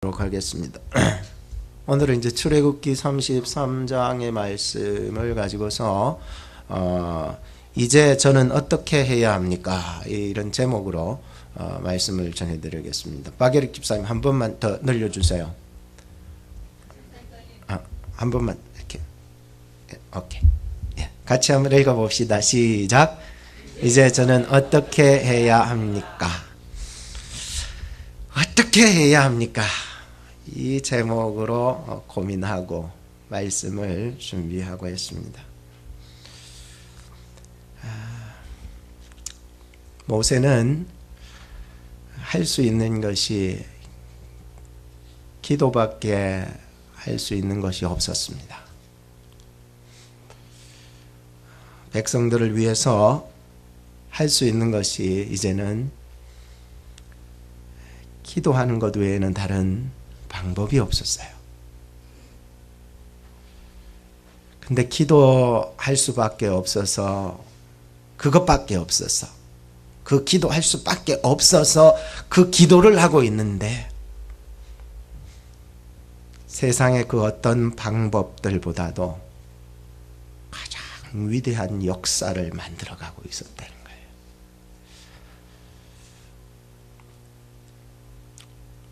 하겠습니다. 오늘은 이제 출애굽기 33장의 말씀을 가지고서 이제 저는 어떻게 해야 합니까? 이런 제목으로 말씀을 전해드리겠습니다. 박예릭 집사님 한 번만 더 늘려주세요. 한 번만 이렇게. 오케이. 같이 한번 읽어봅시다. 시작. 이제 저는 어떻게 해야 합니까? 어떻게 해야 합니까? 이 제목으로 고민하고 말씀을 준비하고 있습니다. 모세는 할 수 있는 것이 기도밖에 할 수 있는 것이 없었습니다. 백성들을 위해서 할 수 있는 것이 이제는 기도하는 것 외에는 다른 방법이 없었어요. 근데 기도할 수밖에 없어서 그것밖에 없어서 그 기도할 수밖에 없어서 그 기도를 하고 있는데 세상의 그 어떤 방법들보다도 가장 위대한 역사를 만들어가고 있었다는 거예요.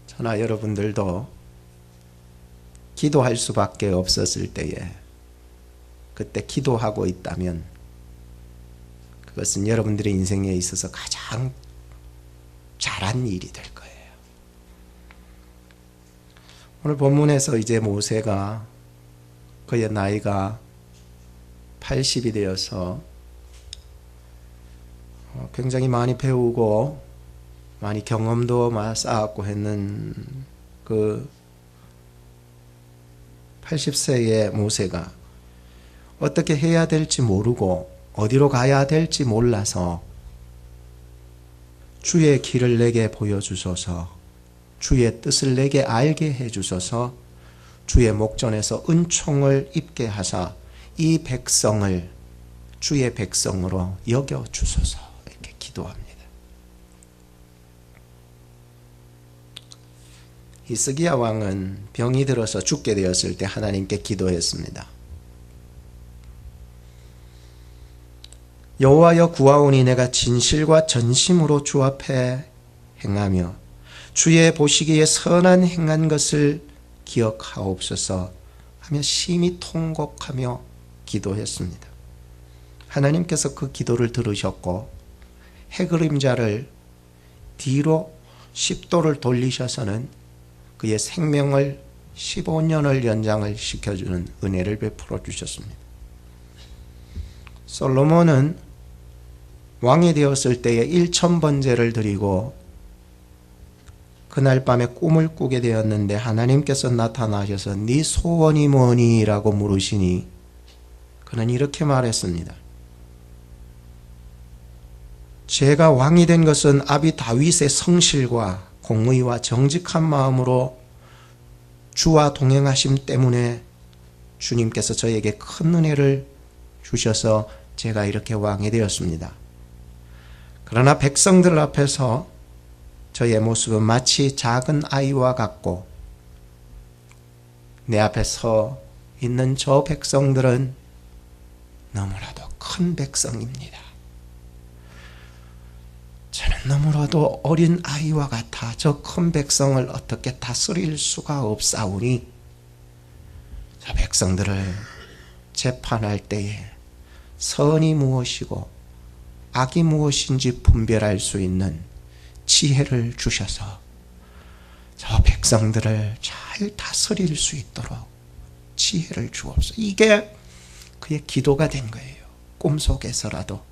저나 여러분들도 기도할 수밖에 없었을 때에 그때 기도하고 있다면 그것은 여러분들의 인생에 있어서 가장 잘한 일이 될 거예요. 오늘 본문에서 이제 모세가 그의 나이가 80이 되어서 굉장히 많이 배우고 많이 경험도 쌓았고 했는 그 80세의 모세가 어떻게 해야 될지 모르고 어디로 가야 될지 몰라서 주의 길을 내게 보여주소서, 주의 뜻을 내게 알게 해주소서, 주의 목전에서 은총을 입게 하사 이 백성을 주의 백성으로 여겨주소서 이렇게 기도합니다. 히스기야 왕은 병이 들어서 죽게 되었을 때 하나님께 기도했습니다. 여호와여 구하오니 내가 진실과 전심으로 주 앞에 행하며 주의 보시기에 선한 행한 것을 기억하옵소서 하며 심히 통곡하며 기도했습니다. 하나님께서 그 기도를 들으셨고 해그림자를 뒤로 10도를 돌리셔서는 그의 생명을 15년을 연장을 시켜주는 은혜를 베풀어 주셨습니다. 솔로몬은 왕이 되었을 때에 1000번제를 드리고 그날 밤에 꿈을 꾸게 되었는데 하나님께서 나타나셔서 네 소원이 뭐니? 라고 물으시니 그는 이렇게 말했습니다. 제가 왕이 된 것은 아비 다윗의 성실과 공의와 정직한 마음으로 주와 동행하심 때문에 주님께서 저에게 큰 은혜를 주셔서 제가 이렇게 왕이 되었습니다. 그러나 백성들 앞에서 저의 모습은 마치 작은 아이와 같고 내 앞에 서 있는 저 백성들은 너무나도 큰 백성입니다. 저는 너무나도 어린 아이와 같아 저 큰 백성을 어떻게 다스릴 수가 없사오니 저 백성들을 재판할 때에 선이 무엇이고 악이 무엇인지 분별할 수 있는 지혜를 주셔서 저 백성들을 잘 다스릴 수 있도록 지혜를 주옵소서. 이게 그의 기도가 된 거예요. 꿈속에서라도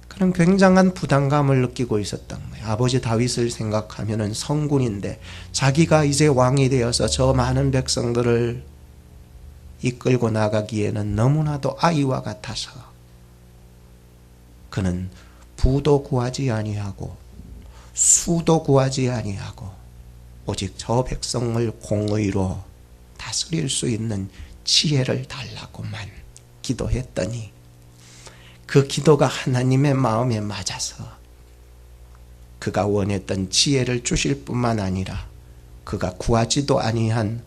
그런 굉장한 부담감을 느끼고 있었던 거예요. 아버지 다윗을 생각하면 성군인데 자기가 이제 왕이 되어서 저 많은 백성들을 이끌고 나가기에는 너무나도 아이와 같아서 그는 부도 구하지 아니하고 수도 구하지 아니하고 오직 저 백성을 공의로 다스릴 수 있는 지혜를 달라고만 기도했더니 그 기도가 하나님의 마음에 맞아서 그가 원했던 지혜를 주실 뿐만 아니라 그가 구하지도 아니한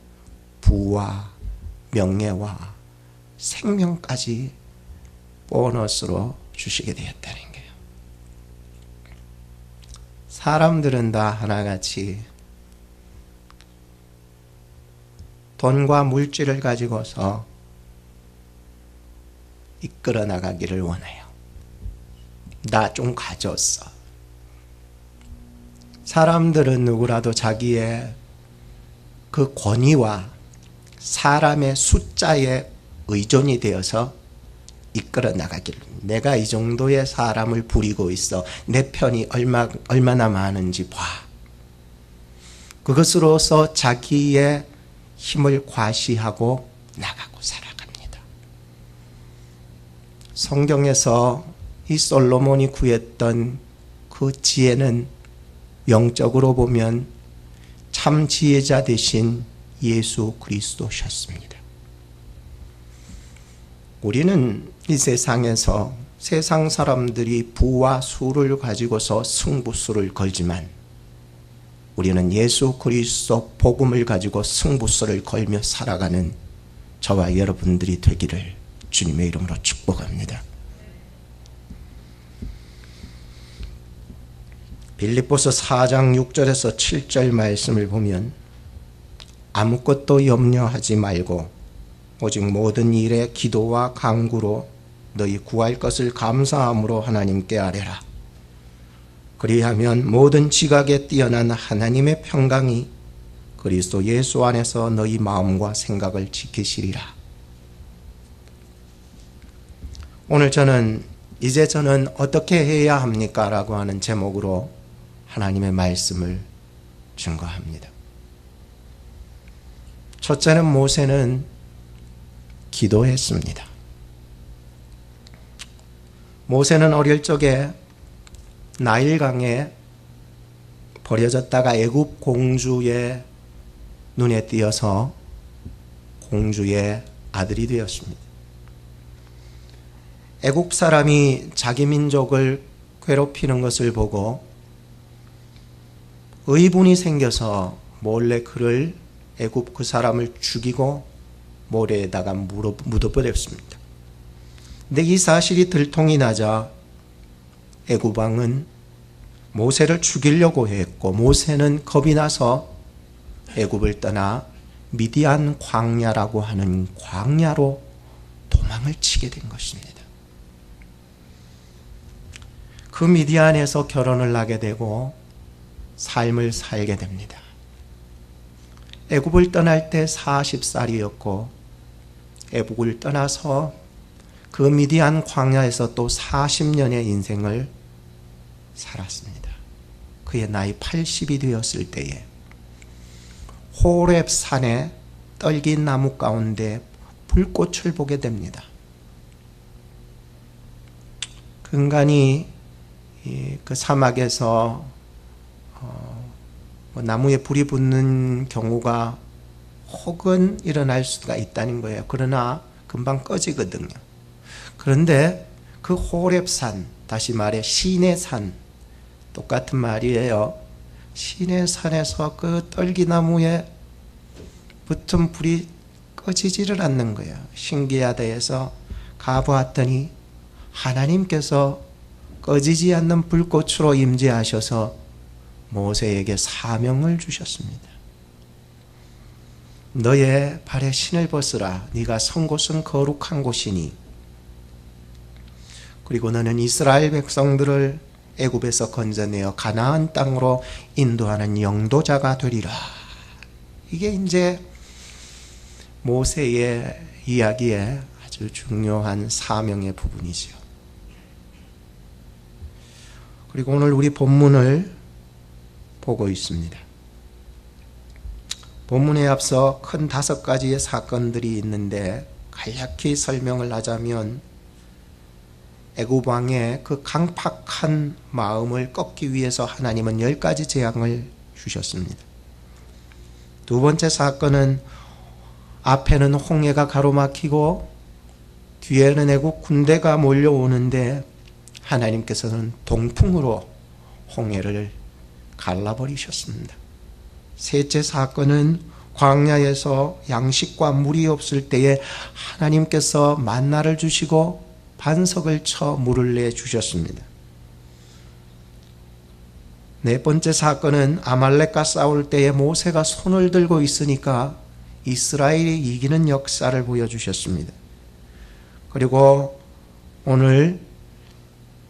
부와 명예와 생명까지 보너스로 주시게 되었다는 거예요. 사람들은 다 하나같이 돈과 물질을 가지고서 이끌어 나가기를 원해요. 나 좀 가졌어. 사람들은 누구라도 자기의 그 권위와 사람의 숫자에 의존이 되어서 이끌어 나가기를, 내가 이 정도의 사람을 부리고 있어, 내 편이 얼마나 많은지 봐. 그것으로서 자기의 힘을 과시하고 나가고 살아갑니다. 성경에서 이 솔로몬이 구했던 그 지혜는 영적으로 보면 참 지혜자 되신 예수 그리스도셨습니다. 우리는 이 세상에서 세상 사람들이 부와 수를 가지고서 승부수를 걸지만 우리는 예수 그리스도 복음을 가지고 승부수를 걸며 살아가는 저와 여러분들이 되기를 주님의 이름으로 축복합니다. 빌립보서 4장 6절에서 7절 말씀을 보면 아무것도 염려하지 말고 오직 모든 일에 기도와 간구로 너희 구할 것을 감사함으로 하나님께 아뢰라. 그리하면 모든 지각에 뛰어난 하나님의 평강이 그리스도 예수 안에서 너희 마음과 생각을 지키시리라. 오늘 이제 저는 어떻게 해야 합니까? 라고 하는 제목으로 하나님의 말씀을 증거합니다. 첫째는 모세는 기도했습니다. 모세는 어릴 적에 나일강에 버려졌다가 애굽 공주의 눈에 띄어서 공주의 아들이 되었습니다. 애굽 사람이 자기 민족을 괴롭히는 것을 보고 의분이 생겨서 몰래 그를 애굽 그 사람을 죽이고 모래에다가 묻어버렸습니다. 근데 이 사실이 들통이 나자 애굽 왕은 모세를 죽이려고 했고 모세는 겁이 나서 애굽을 떠나 미디안 광야라고 하는 광야로 도망을 치게 된 것입니다. 그 미디안에서 결혼을 하게 되고 삶을 살게 됩니다. 애굽을 떠날 때 40살이었고 애굽을 떠나서 그 미디안 광야에서 또 40년의 인생을 살았습니다. 그의 나이 80이 되었을 때에 호렙 산의 떨긴 나무 가운데 불꽃을 보게 됩니다. 그 인간이 그 사막에서 나무에 불이 붙는 경우가 혹은 일어날 수가 있다는 거예요. 그러나 금방 꺼지거든요. 그런데 그 호렙산, 다시 말해 시내산, 똑같은 말이에요. 시내산에서 그 떨기나무에 붙은 불이 꺼지지를 않는 거예요. 신기하다 해서 가보았더니 하나님께서 꺼지지 않는 불꽃으로 임재하셔서 모세에게 사명을 주셨습니다. 너의 발에 신을 벗으라. 네가 선 곳은 거룩한 곳이니. 그리고 너는 이스라엘 백성들을 애굽에서 건져내어 가나안 땅으로 인도하는 영도자가 되리라. 이게 이제 모세의 이야기의 아주 중요한 사명의 부분이죠. 그리고 오늘 우리 본문을 보고 있습니다. 본문에 앞서 큰 5가지의 사건들이 있는데 간략히 설명을 하자면 애굽 왕의 그 강팍한 마음을 꺾기 위해서 하나님은 10가지 재앙을 주셨습니다. 두 번째 사건은 앞에는 홍해가 가로막히고 뒤에는 애굽 군대가 몰려오는데 하나님께서는 동풍으로 홍해를 갈라버리셨습니다. 셋째 사건은 광야에서 양식과 물이 없을 때에 하나님께서 만나를 주시고 반석을 쳐 물을 내주셨습니다. 네 번째 사건은 아말렉과 싸울 때에 모세가 손을 들고 있으니까 이스라엘이 이기는 역사를 보여주셨습니다. 그리고 오늘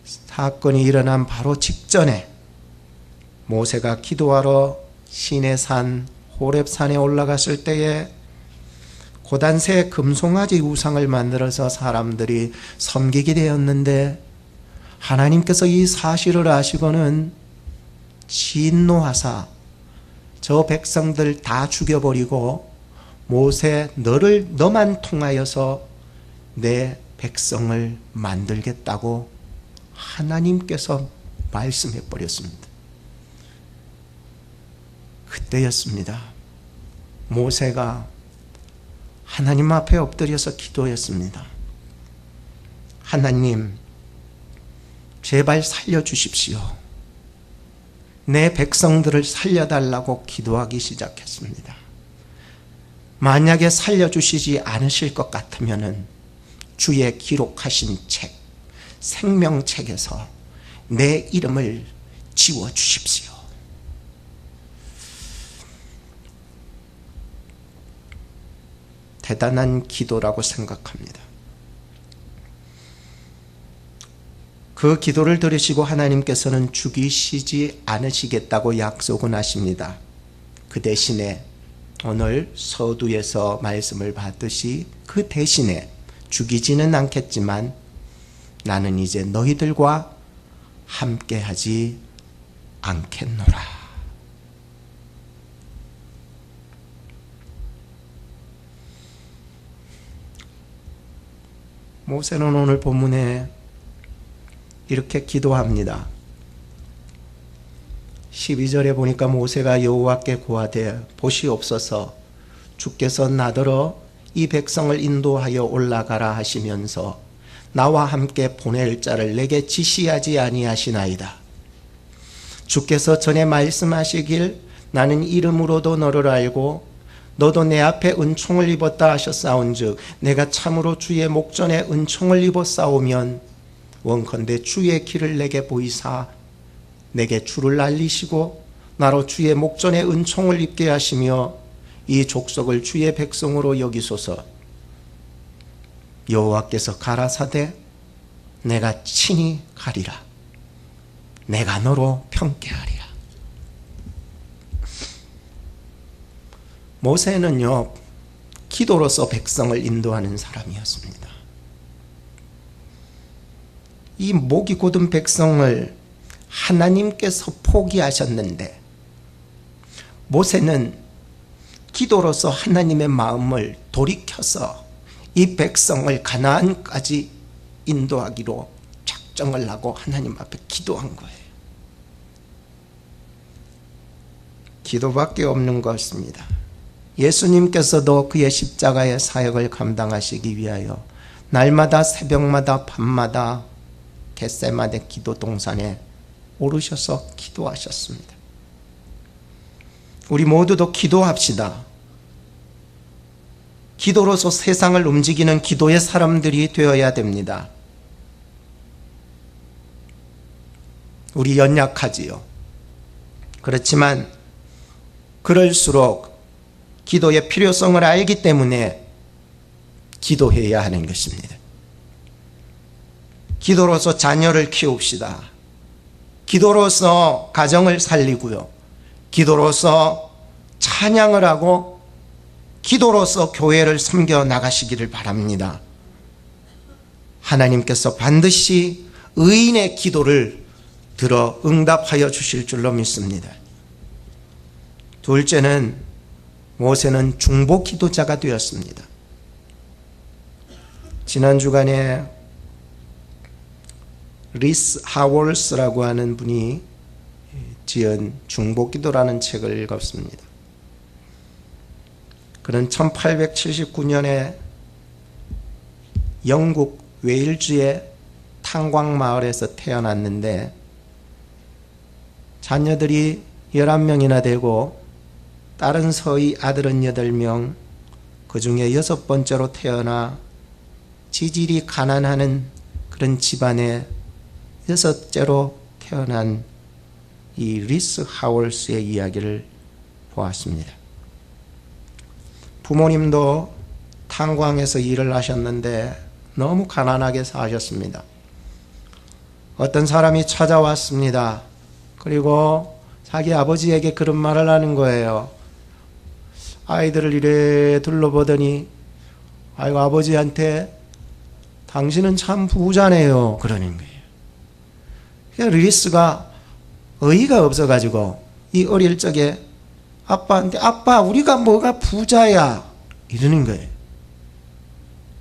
사건이 일어난 바로 직전에 모세가 기도하러 시내산 호렙산에 올라갔을 때에 고단세 금송아지 우상을 만들어서 사람들이 섬기게 되었는데 하나님께서 이 사실을 아시고는 진노하사 저 백성들 다 죽여버리고 모세 너만 통하여서 내 백성을 만들겠다고 하나님께서 말씀해 버렸습니다. 그때였습니다. 모세가 하나님 앞에 엎드려서 기도했습니다. 하나님, 제발 살려주십시오. 내 백성들을 살려달라고 기도하기 시작했습니다. 만약에 살려주시지 않으실 것 같으면 주의 기록하신 책, 생명책에서 내 이름을 지워주십시오. 대단한 기도라고 생각합니다. 그 기도를 들으시고 하나님께서는 죽이시지 않으시겠다고 약속은 하십니다. 그 대신에 오늘 서두에서 말씀을 받듯이 그 대신에 죽이지는 않겠지만 나는 이제 너희들과 함께하지 않겠노라. 모세는 오늘 본문에 이렇게 기도합니다. 12절에 보니까 모세가 여호와께 고하되 보시옵소서 주께서 나더러 이 백성을 인도하여 올라가라 하시면서 나와 함께 보낼 자를 내게 지시하지 아니하시나이다. 주께서 전에 말씀하시길 나는 이름으로도 너를 알고 너도 내 앞에 은총을 입었다 하셨사온즉 내가 참으로 주의 목전에 은총을 입었사오면 원컨대 주의 길을 내게 보이사 내게 주를 알리시고 나로 주의 목전에 은총을 입게 하시며 이 족속을 주의 백성으로 여기소서. 여호와께서 가라사대 내가 친히 가리라. 내가 너로 평쾌하리라. 모세는요, 기도로서 백성을 인도하는 사람이었습니다. 이 목이 곧은 백성을 하나님께서 포기하셨는데 모세는 기도로서 하나님의 마음을 돌이켜서 이 백성을 가나안까지 인도하기로 작정을 하고 하나님 앞에 기도한 거예요. 기도밖에 없는 것입니다. 예수님께서도 그의 십자가의 사역을 감당하시기 위하여 날마다 새벽마다 밤마다 겟세마네 기도 동산에 오르셔서 기도하셨습니다. 우리 모두도 기도합시다. 기도로서 세상을 움직이는 기도의 사람들이 되어야 됩니다. 우리 연약하지요. 그렇지만 그럴수록 기도의 필요성을 알기 때문에 기도해야 하는 것입니다. 기도로서 자녀를 키웁시다. 기도로서 가정을 살리고요. 기도로서 찬양을 하고 기도로서 교회를 섬겨 나가시기를 바랍니다. 하나님께서 반드시 의인의 기도를 들어 응답하여 주실 줄로 믿습니다. 둘째는 모세는 중보 기도자가 되었습니다. 지난 주간에 리스 하월스라고 하는 분이 지은 중보 기도라는 책을 읽었습니다. 그는 1879년에 영국 웨일즈의 탄광마을에서 태어났는데 자녀들이 11명이나 되고 딸은 서의 아들은 8명, 그 중에 6번째로 태어나 지질이 가난하는 그런 집안에 6째로 태어난 이 리스 하월스의 이야기를 보았습니다. 부모님도 탄광에서 일을 하셨는데 너무 가난하게 사셨습니다. 어떤 사람이 찾아왔습니다. 그리고 자기 아버지에게 그런 말을 하는 거예요. 아이들을 이래 둘러보더니 아이고 아버지한테 당신은 참 부자네요 그러는 거예요. 리스가 어이가 없어가지고 이 어릴 적에 아빠한테 아빠 우리가 뭐가 부자야 이러는 거예요.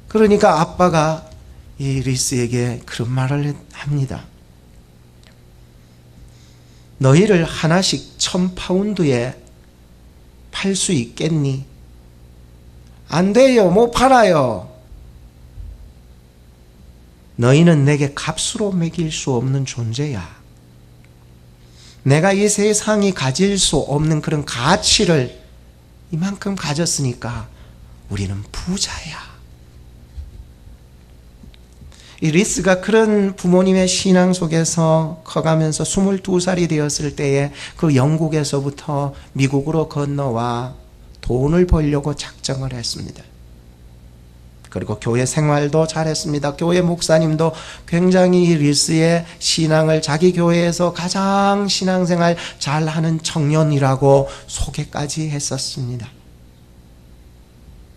그러니까 아빠가 이 리스에게 그런 말을 합니다. 너희를 하나씩 1000파운드에 팔 수 있겠니? 안 돼요. 못 팔아요. 너희는 내게 값으로 매길 수 없는 존재야. 내가 이 세상이 가질 수 없는 그런 가치를 이만큼 가졌으니까 우리는 부자야. 이 리스가 그런 부모님의 신앙 속에서 커가면서 22살이 되었을 때에 그 영국에서부터 미국으로 건너와 돈을 벌려고 작정을 했습니다. 그리고 교회 생활도 잘했습니다. 교회 목사님도 굉장히 리스의 신앙을 자기 교회에서 가장 신앙생활 잘하는 청년이라고 소개까지 했었습니다.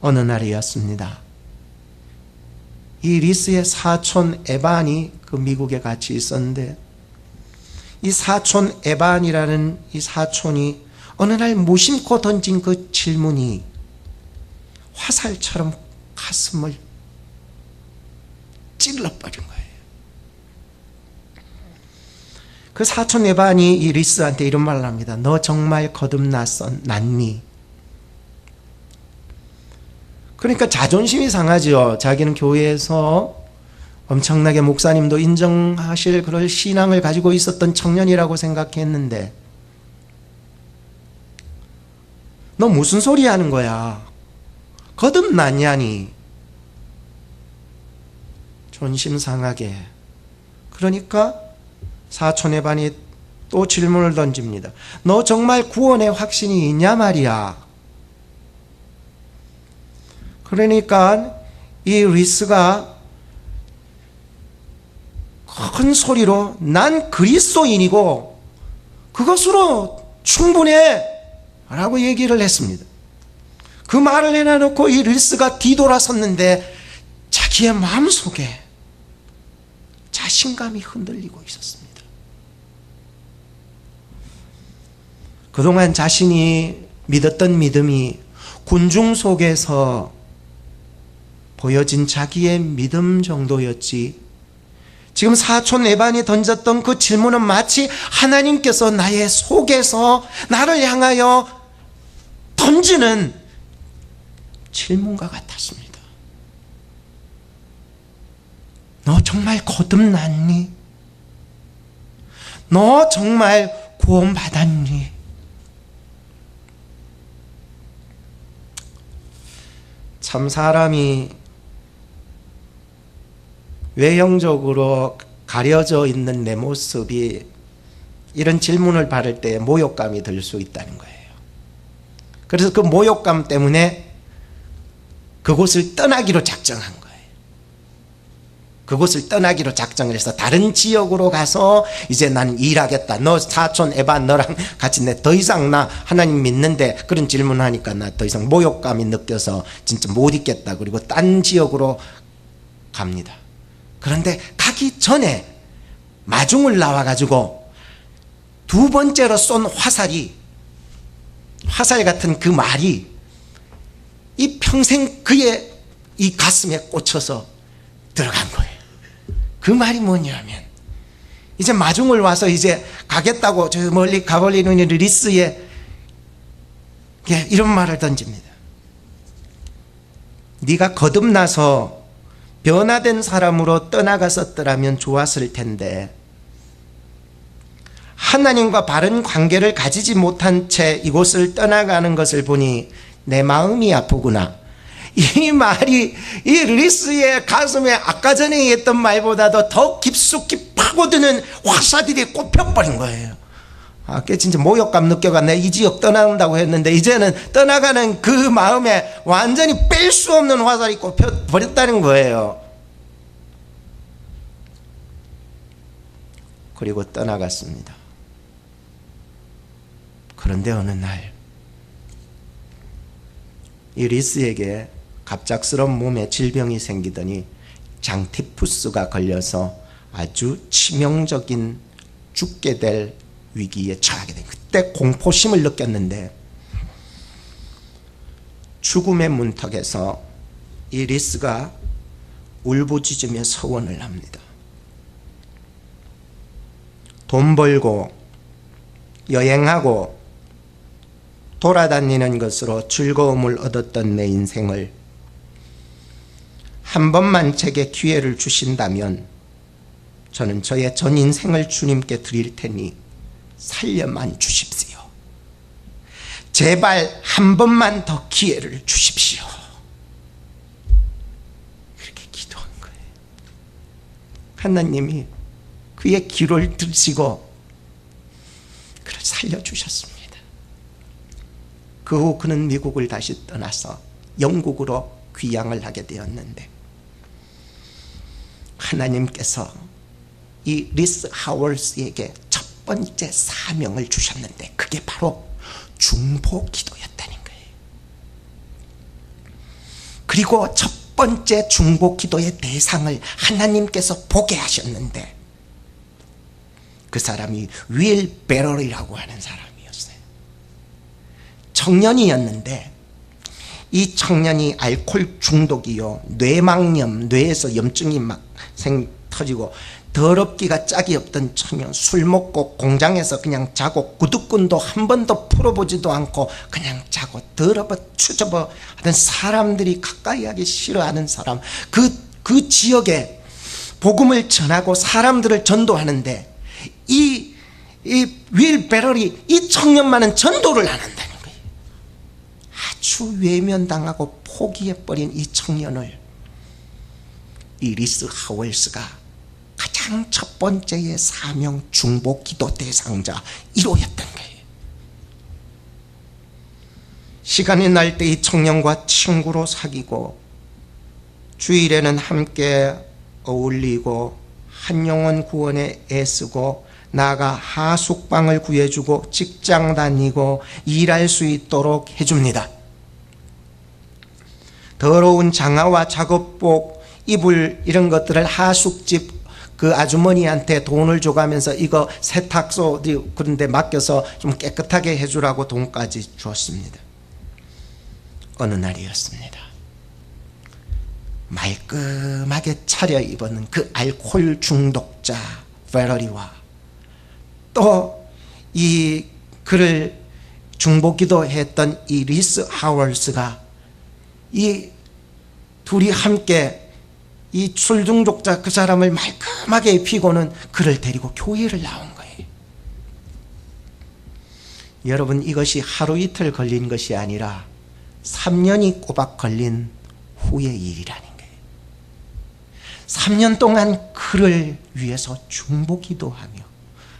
어느 날이었습니다. 이 리스의 사촌 에반이 그 미국에 같이 있었는데 이 사촌 에반이라는 이 사촌이 어느 날 무심코 던진 그 질문이 화살처럼 가슴을 찔러버린 거예요. 그 사촌 에반이 이 리스한테 이런 말을 합니다. 너 정말 거듭났니? 그러니까 자존심이 상하죠. 자기는 교회에서 엄청나게 목사님도 인정하실 그럴 신앙을 가지고 있었던 청년이라고 생각했는데 너 무슨 소리 하는 거야? 거듭났냐니? 존심 상하게. 그러니까 사촌의 반이 또 질문을 던집니다. 너 정말 구원의 확신이 있냐 말이야? 그러니까 이 리스가 큰 소리로 난 그리스도인이고 그것으로 충분해 라고 얘기를 했습니다. 그 말을 해놔놓고 이 리스가 뒤돌아섰는데 자기의 마음속에 자신감이 흔들리고 있었습니다. 그동안 자신이 믿었던 믿음이 군중 속에서 보여진 자기의 믿음 정도였지, 지금 사촌 에반이 던졌던 그 질문은 마치 하나님께서 나의 속에서 나를 향하여 던지는 질문과 같았습니다. 너 정말 거듭났니? 너 정말 구원받았니? 참 사람이 외형적으로 가려져 있는 내 모습이 이런 질문을 받을 때 모욕감이 들 수 있다는 거예요. 그래서 그 모욕감 때문에 그곳을 떠나기로 작정한 거예요. 그곳을 떠나기로 작정을 해서 다른 지역으로 가서 이제 난 일하겠다. 너 사촌 에반 너랑 같이 내 더 이상 나 하나님 믿는데 그런 질문하니까 나 더 이상 모욕감이 느껴서 진짜 못 있겠다. 그리고 딴 지역으로 갑니다. 그런데 가기 전에 마중을 나와가지고 두 번째로 쏜 화살이, 화살 같은 그 말이 이 평생 그의 이 가슴에 꽂혀서 들어간 거예요. 그 말이 뭐냐면 이제 마중을 와서 이제 가겠다고 저 멀리 가버리는 리스에 이런 말을 던집니다. 네가 거듭나서 변화된 사람으로 떠나갔었더라면 좋았을 텐데 하나님과 바른 관계를 가지지 못한 채 이곳을 떠나가는 것을 보니 내 마음이 아프구나. 이 말이 이 리스의 가슴에 아까 전에 했던 말보다도 더 깊숙이 파고드는 화살들이 꼽혀버린 거예요. 그 진짜 모욕감 느껴갔네. 이 지역 떠난다고 했는데 이제는 떠나가는 그 마음에 완전히 뺄 수 없는 화살이 꼽혀버렸다는 거예요. 그리고 떠나갔습니다. 그런데 어느 날 이 리스에게 갑작스러운 몸에 질병이 생기더니 장티푸스가 걸려서 아주 치명적인 죽게 될 위기에 처하게 된, 그때 공포심을 느꼈는데 죽음의 문턱에서 이 리스가 울부짖으며 서원을 합니다. 돈 벌고 여행하고 돌아다니는 것으로 즐거움을 얻었던 내 인생을 한 번만 제게 기회를 주신다면 저는 저의 전 인생을 주님께 드릴 테니 살려만 주십시오. 제발 한 번만 더 기회를 주십시오. 그렇게 기도한 거예요. 하나님이 그의 기도를 들으시고 그를 살려주셨습니다. 그 후 그는 미국을 다시 떠나서 영국으로 귀향을 하게 되었는데 하나님께서 이 리스 하월스에게 첫 번째 사명을 주셨는데 그게 바로 중보기도였다는 거예요. 그리고 첫 번째 중보기도의 대상을 하나님께서 보게 하셨는데 그 사람이 윌 베럴이라고 하는 사람이었어요. 청년이었는데 이 청년이 알코올 중독이요, 뇌망염, 뇌에서 염증이 막 터지고 더럽기가 짝이 없던 청년, 술 먹고 공장에서 그냥 자고 구두끈도 한 번도 풀어보지도 않고 그냥 자고 더러워 추접어 하던 사람들이 가까이 하기 싫어하는 사람, 그 지역에 복음을 전하고 사람들을 전도하는데 이 윌 베럴이 이 청년만은 전도를 안 한다는 거예요. 아주 외면당하고 포기해버린 이 청년을 이 리스 하월스가 가장 첫 번째의 사명 중보기도 대상자 1호였던 거예요. 시간이 날 때 이 청년과 친구로 사귀고 주일에는 함께 어울리고 한 영혼 구원에 애쓰고 나아가 하숙방을 구해주고 직장 다니고 일할 수 있도록 해줍니다. 더러운 장화와 작업복, 이불 이런 것들을 하숙집 그 아주머니한테 돈을 줘가면서 이거 세탁소 그런 데 맡겨서 좀 깨끗하게 해주라고 돈까지 주었습니다. 어느 날이었습니다. 말끔하게 차려입은 그 알코올 중독자 베럴이와 또 이 그를 중보기도했던 이 리스 하월스가 이 둘이 함께 이 술중독자 그 사람을 말끔하게 입히고는 그를 데리고 교회를 나온 거예요. 여러분, 이것이 하루 이틀 걸린 것이 아니라 3년이 꼬박 걸린 후의 일이라는 거예요. 3년 동안 그를 위해서 중보기도하며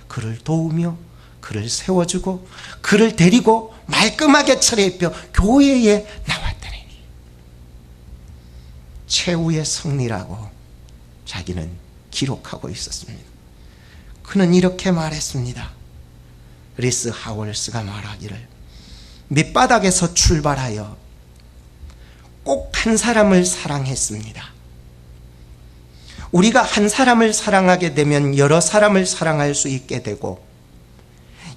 그를 도우며 그를 세워주고 그를 데리고 말끔하게 차려입혀 교회에 나왔다는 일. 최후의 승리라고 자기는 기록하고 있었습니다. 그는 이렇게 말했습니다. 리스 하월스가 말하기를 밑바닥에서 출발하여 꼭 한 사람을 사랑했습니다. 우리가 한 사람을 사랑하게 되면 여러 사람을 사랑할 수 있게 되고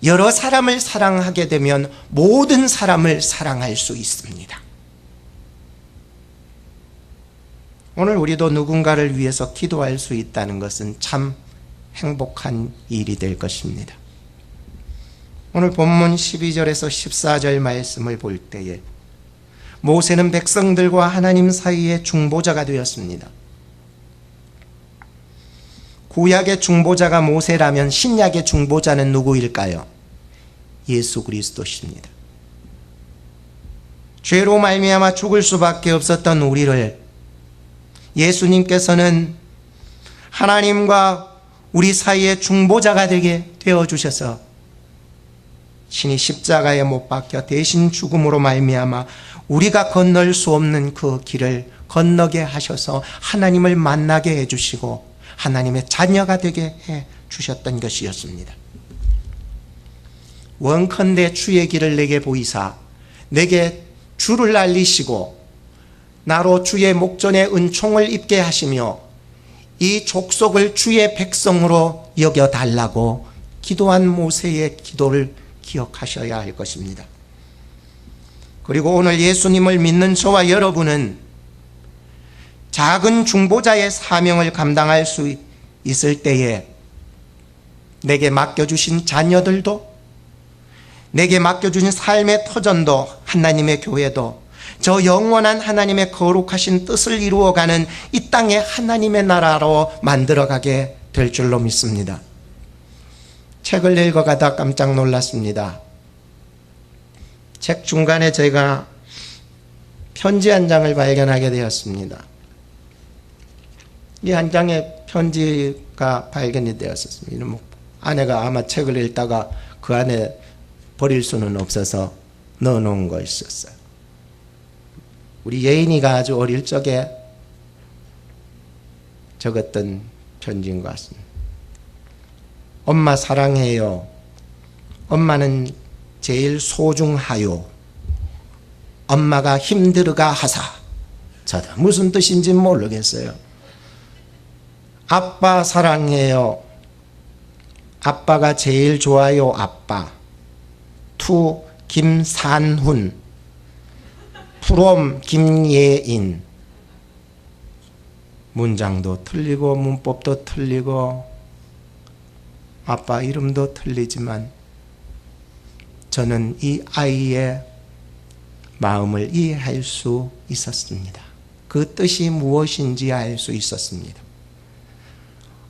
여러 사람을 사랑하게 되면 모든 사람을 사랑할 수 있습니다. 오늘 우리도 누군가를 위해서 기도할 수 있다는 것은 참 행복한 일이 될 것입니다. 오늘 본문 12절에서 14절 말씀을 볼 때에 모세는 백성들과 하나님 사이의 중보자가 되었습니다. 구약의 중보자가 모세라면 신약의 중보자는 누구일까요? 예수 그리스도십니다. 죄로 말미암아 죽을 수밖에 없었던 우리를 예수님께서는 하나님과 우리 사이의 중보자가 되게 되어주셔서 신이 십자가에 못 박혀 대신 죽음으로 말미암아 우리가 건널 수 없는 그 길을 건너게 하셔서 하나님을 만나게 해주시고 하나님의 자녀가 되게 해주셨던 것이었습니다. 원컨대 주의 길을 내게 보이사 내게 주를 알리시고 나로 주의 목전에 은총을 입게 하시며 이 족속을 주의 백성으로 여겨달라고 기도한 모세의 기도를 기억하셔야 할 것입니다. 그리고 오늘 예수님을 믿는 저와 여러분은 작은 중보자의 사명을 감당할 수 있을 때에 내게 맡겨주신 자녀들도 내게 맡겨주신 삶의 터전도 하나님의 교회도 저 영원한 하나님의 거룩하신 뜻을 이루어가는 이 땅의 하나님의 나라로 만들어가게 될 줄로 믿습니다. 책을 읽어가다 깜짝 놀랐습니다. 책 중간에 제가 편지 한 장을 발견하게 되었습니다. 이 한 장의 편지가 발견이 되었습니다. 아내가 아마 책을 읽다가 그 안에 버릴 수는 없어서 넣어놓은 것이었어요. 우리 예인이가 아주 어릴 적에 적었던 편지인 것 같습니다. 엄마 사랑해요. 엄마는 제일 소중하요. 엄마가 힘들어가 하사. 저도 무슨 뜻인지 모르겠어요. 아빠 사랑해요. 아빠가 제일 좋아요. 아빠. 투 김산훈. 프롬 김예인. 문장도 틀리고 문법도 틀리고 아빠 이름도 틀리지만 저는 이 아이의 마음을 이해할 수 있었습니다. 그 뜻이 무엇인지 알 수 있었습니다.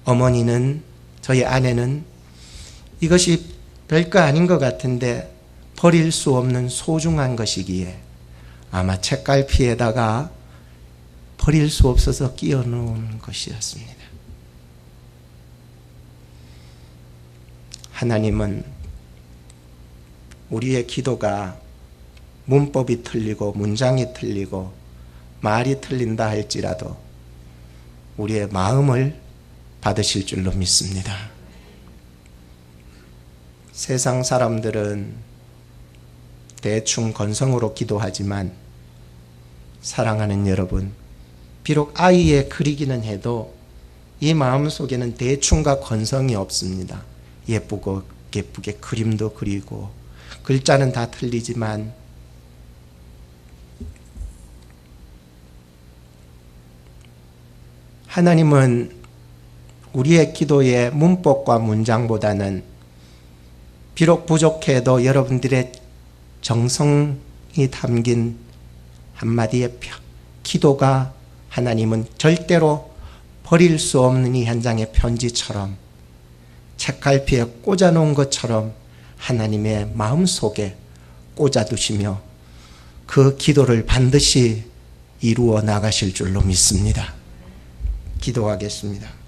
어머니는, 저희 아내는 이것이 별거 아닌 것 같은데 버릴 수 없는 소중한 것이기에 아마 책갈피에다가 버릴 수 없어서 끼워 놓은 것이었습니다. 하나님은 우리의 기도가 문법이 틀리고 문장이 틀리고 말이 틀린다 할지라도 우리의 마음을 받으실 줄로 믿습니다. 세상 사람들은 대충 건성으로 기도하지만 사랑하는 여러분, 비록 아이의 글이기는 해도 이 마음속에는 대충과 건성이 없습니다. 예쁘게 그림도 그리고 글자는 다 틀리지만 하나님은 우리의 기도의 문법과 문장보다는 비록 부족해도 여러분들의 정성이 담긴 한마디의 기도가 하나님은 절대로 버릴 수 없는 이 한 장의 편지처럼 책갈피에 꽂아놓은 것처럼 하나님의 마음속에 꽂아두시며 그 기도를 반드시 이루어 나가실 줄로 믿습니다. 기도하겠습니다.